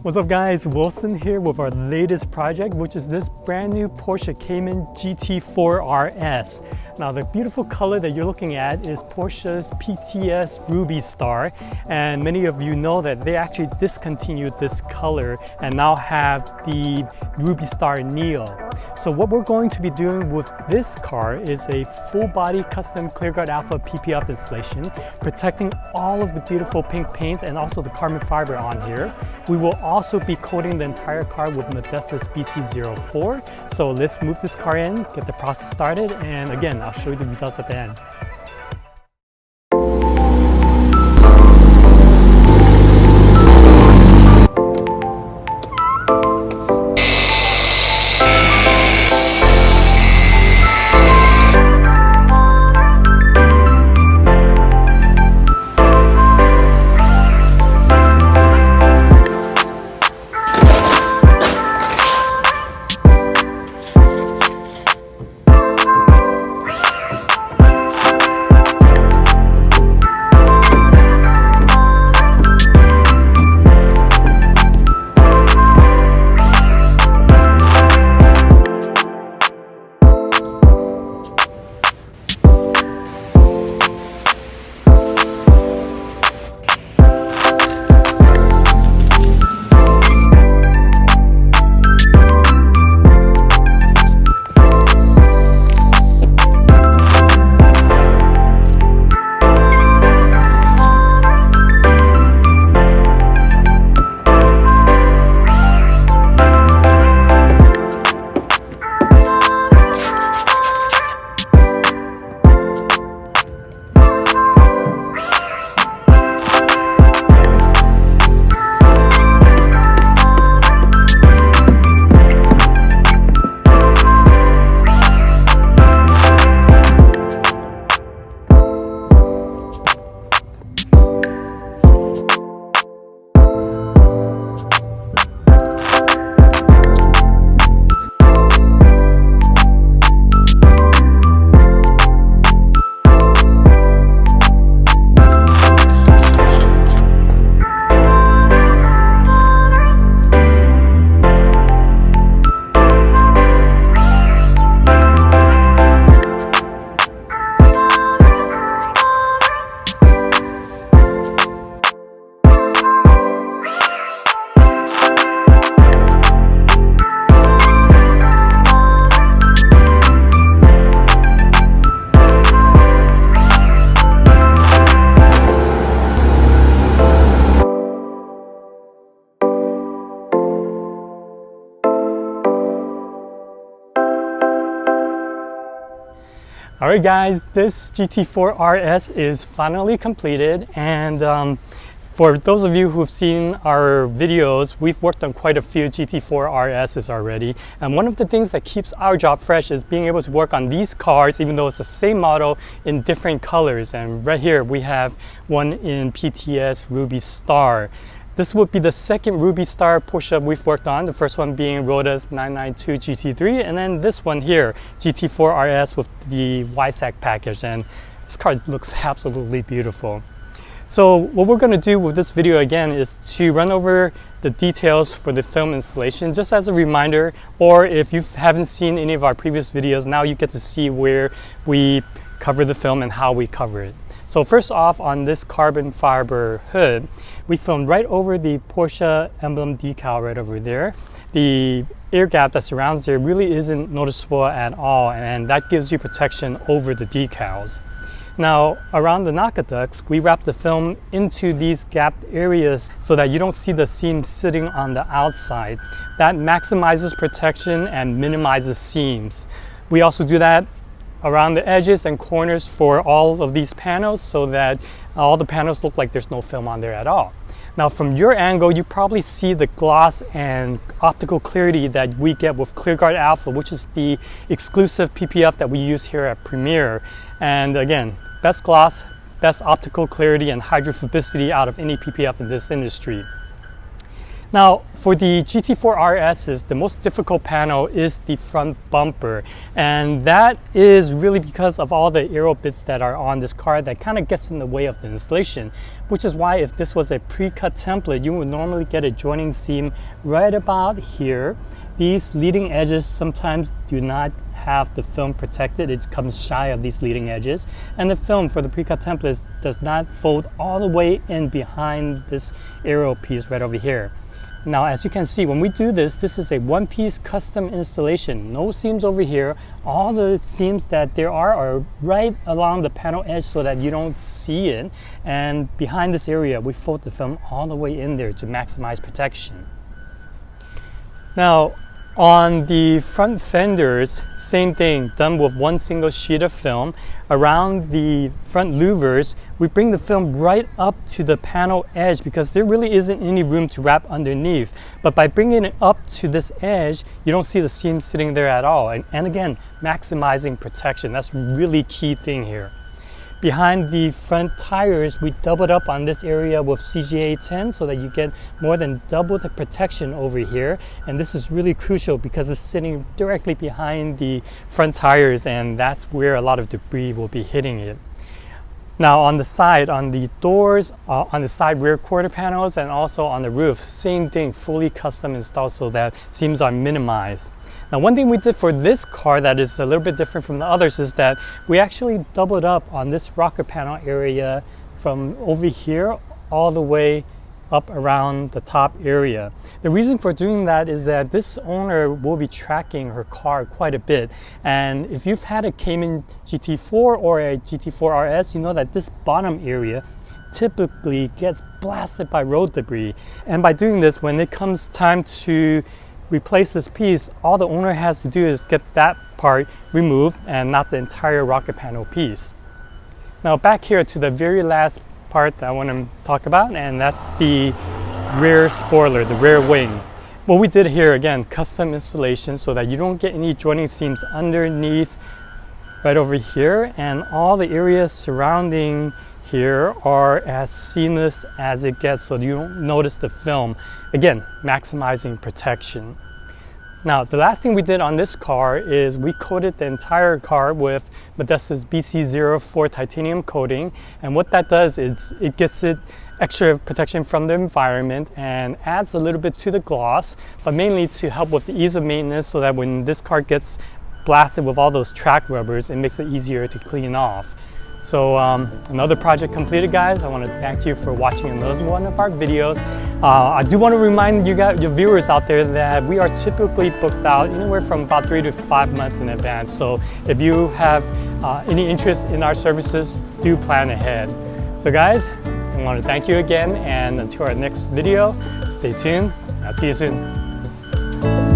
What's up guys, Wilson here with our latest project, which is this brand new Porsche Cayman GT4 RS. Now the beautiful color that you're looking at is Porsche's PTS Ruby Star, and many of you know that they actually discontinued this color and now have the Ruby Star Neo. So what we're going to be doing with this car is a full body custom ClearGuard Alpha PPF installation, protecting all of the beautiful pink paint and also the carbon fiber on here. We will also be coating the entire car with Modesta's BC04. So let's move this car in, get the process started, and again, I'll show you the results at the end. Alright guys, this GT4 RS is finally completed, and for those of you who've seen our videos, we've worked on quite a few GT4 RSs already, and one of the things that keeps our job fresh is being able to work on these cars even though it's the same model in different colors. And right here we have one in PTS Ruby Star. This would be the second Ruby Star Porsche we've worked on, the first one being Roda's 992 GT3, and then this one here, GT4 RS with the Waissach package, and this car looks absolutely beautiful. So what we're going to do with this video again is to run over the details for the film installation just as a reminder, or if you haven't seen any of our previous videos, now you get to see where we cover the film and how we cover it. So first off, on this carbon fiber hood, we filmed right over the Porsche emblem decal right over there. The air gap that surrounds there really isn't noticeable at all, and that gives you protection over the decals. Now, around the knocker ducts, we wrap the film into these gapped areas so that you don't see the seam sitting on the outside. That maximizes protection and minimizes seams. We also do that around the edges and corners for all of these panels so that all the panels look like there's no film on there at all. Now from your angle, you probably see the gloss and optical clarity that we get with ClearGuard Alpha, which is the exclusive PPF that we use here at Premier. And again, best gloss, best optical clarity and hydrophobicity out of any PPF in this industry. Now, for the GT4 RSs, the most difficult panel is the front bumper, and that is really because of all the aero bits that are on this car that kind of gets in the way of the installation, which is why if this was a pre-cut template, you would normally get a joining seam right about here. These leading edges sometimes do not have the film protected. It comes shy of these leading edges, and the film for the pre-cut templates does not fold all the way in behind this aero piece right over here. Now, as you can see, when we do this, this is a one-piece custom installation. No seams over here. All the seams that there are right along the panel edge so that you don't see it. And behind this area, we fold the film all the way in there to maximize protection. Now, on the front fenders, same thing, done with one single sheet of film. Around the front louvers, we bring the film right up to the panel edge because there really isn't any room to wrap underneath. But by bringing it up to this edge, you don't see the seam sitting there at all. And again, maximizing protection. That's a really key thing here. Behind the front tires, we doubled up on this area with CGA 10 so that you get more than double the protection over here. And this is really crucial because it's sitting directly behind the front tires, and that's where a lot of debris will be hitting it. Now on the side, on the doors, on the side rear quarter panels, and also on the roof, same thing, fully custom installed so that seams are minimized. Now, one thing we did for this car that is a little bit different from the others is that we actually doubled up on this rocker panel area from over here all the way up around the top area. The reason for doing that is that this owner will be tracking her car quite a bit. And if you've had a Cayman GT4 or a GT4 RS, you know that this bottom area typically gets blasted by road debris. And by doing this, when it comes time to replace this piece, all the owner has to do is get that part removed and not the entire rocker panel piece. Now back here to the very last part that I want to talk about, and that's the rear spoiler, the rear wing. What we did here, again, custom installation so that you don't get any joining seams underneath right over here, and all the areas surrounding here are as seamless as it gets so you don't notice the film. Again, maximizing protection. Now, the last thing we did on this car is we coated the entire car with Modesta's BC04 titanium coating, and what that does is it gets it extra protection from the environment and adds a little bit to the gloss, but mainly to help with the ease of maintenance so that when this car gets blasted with all those track rubbers, it makes it easier to clean off. So another project completed, guys. I want to thank you for watching another one of our videos. I do want to remind you guys, your viewers out there, that we are typically booked out anywhere from about 3 to 5 months in advance. So if you have any interest in our services, do plan ahead. So guys, I want to thank you again, and until our next video, stay tuned. I'll see you soon.